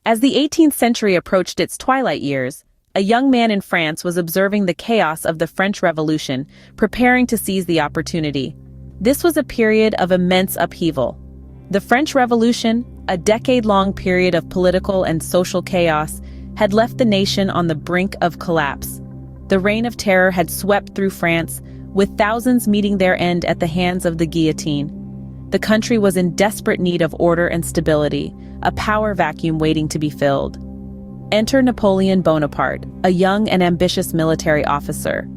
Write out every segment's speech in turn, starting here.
As the 18th century approached its twilight years, a young man in France was observing the chaos of the French Revolution, preparing to seize the opportunity. This was a period of immense upheaval. The French Revolution, a decade-long period of political and social chaos, had left the nation on the brink of collapse. The Reign of Terror had swept through France, with thousands meeting their end at the hands of the guillotine. The country was in desperate need of order and stability, a power vacuum waiting to be filled. Enter Napoleon Bonaparte, a young and ambitious military officer.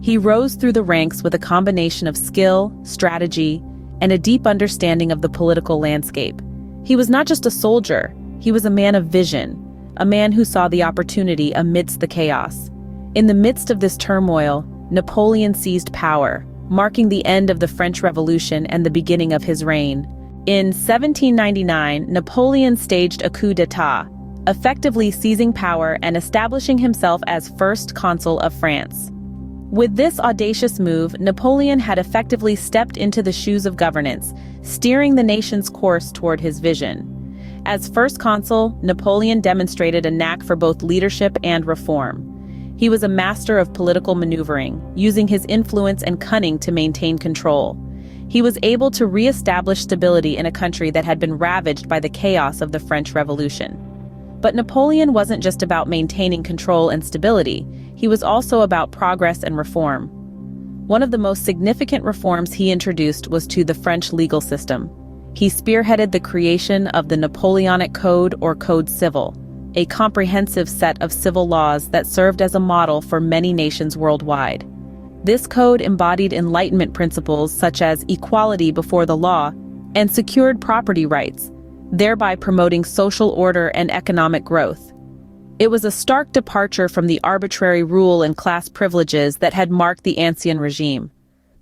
He rose through the ranks with a combination of skill, strategy, and a deep understanding of the political landscape. He was not just a soldier, he was a man of vision, a man who saw the opportunity amidst the chaos. In the midst of this turmoil, Napoleon seized power, marking the end of the French Revolution and the beginning of his reign. In 1799, Napoleon staged a coup d'état, effectively seizing power and establishing himself as first consul of France. With this audacious move, Napoleon had effectively stepped into the shoes of governance, steering the nation's course toward his vision. As first consul, Napoleon demonstrated a knack for both leadership and reform. He was a master of political maneuvering, using his influence and cunning to maintain control. He was able to re-establish stability in a country that had been ravaged by the chaos of the French Revolution. But Napoleon wasn't just about maintaining control and stability, he was also about progress and reform. One of the most significant reforms he introduced was to the French legal system. He spearheaded the creation of the Napoleonic Code or Code Civil, a comprehensive set of civil laws that served as a model for many nations worldwide. This code embodied Enlightenment principles such as equality before the law and secured property rights, thereby promoting social order and economic growth. It was a stark departure from the arbitrary rule and class privileges that had marked the Ancien regime.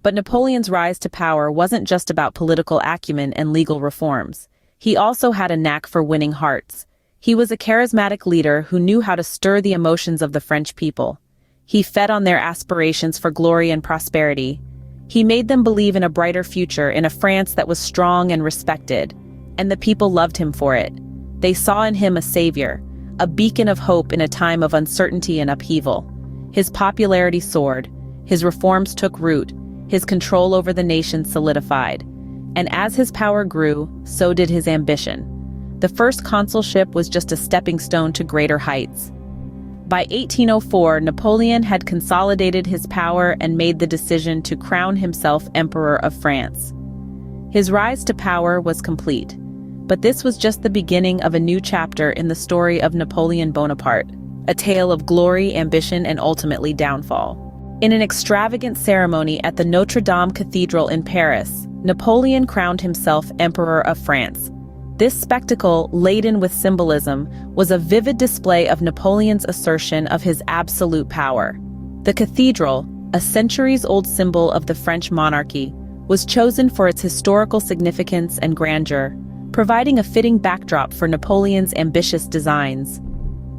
But Napoleon's rise to power wasn't just about political acumen and legal reforms. He also had a knack for winning hearts. He was a charismatic leader who knew how to stir the emotions of the French people. He fed on their aspirations for glory and prosperity. He made them believe in a brighter future, in a France that was strong and respected. And the people loved him for it. They saw in him a savior, a beacon of hope in a time of uncertainty and upheaval. His popularity soared, his reforms took root, his control over the nation solidified. And as his power grew, so did his ambition. The first consulship was just a stepping stone to greater heights. By 1804, Napoleon had consolidated his power and made the decision to crown himself Emperor of France. His rise to power was complete. But this was just the beginning of a new chapter in the story of Napoleon Bonaparte, a tale of glory, ambition, and ultimately downfall. In an extravagant ceremony at the Notre Dame Cathedral in Paris, Napoleon crowned himself Emperor of France. This spectacle, laden with symbolism, was a vivid display of Napoleon's assertion of his absolute power. The cathedral, a centuries-old symbol of the French monarchy, was chosen for its historical significance and grandeur, providing a fitting backdrop for Napoleon's ambitious designs.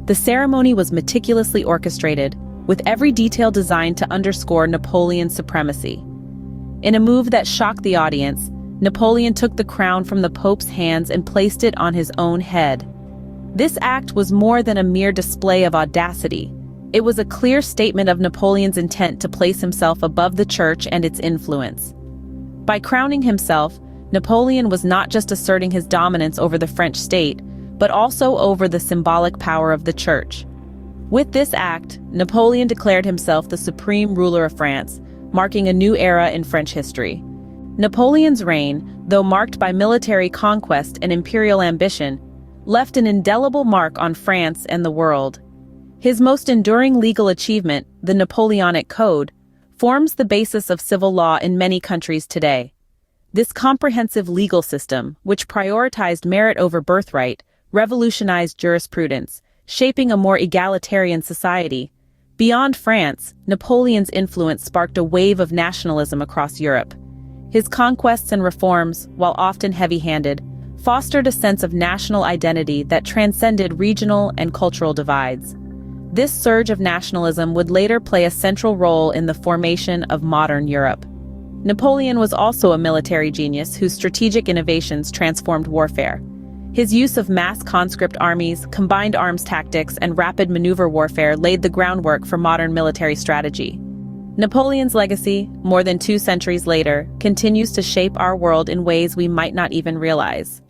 The ceremony was meticulously orchestrated, with every detail designed to underscore Napoleon's supremacy. In a move that shocked the audience, Napoleon took the crown from the Pope's hands and placed it on his own head. This act was more than a mere display of audacity. It was a clear statement of Napoleon's intent to place himself above the church and its influence. By crowning himself, Napoleon was not just asserting his dominance over the French state, but also over the symbolic power of the church. With this act, Napoleon declared himself the supreme ruler of France, marking a new era in French history. Napoleon's reign, though marked by military conquest and imperial ambition, left an indelible mark on France and the world. His most enduring legal achievement, the Napoleonic Code, forms the basis of civil law in many countries today. This comprehensive legal system, which prioritized merit over birthright, revolutionized jurisprudence, shaping a more egalitarian society. Beyond France, Napoleon's influence sparked a wave of nationalism across Europe. His conquests and reforms, while often heavy-handed, fostered a sense of national identity that transcended regional and cultural divides. This surge of nationalism would later play a central role in the formation of modern Europe. Napoleon was also a military genius whose strategic innovations transformed warfare. His use of mass conscript armies, combined arms tactics, and rapid maneuver warfare laid the groundwork for modern military strategy. Napoleon's legacy, more than 2 centuries later, continues to shape our world in ways we might not even realize.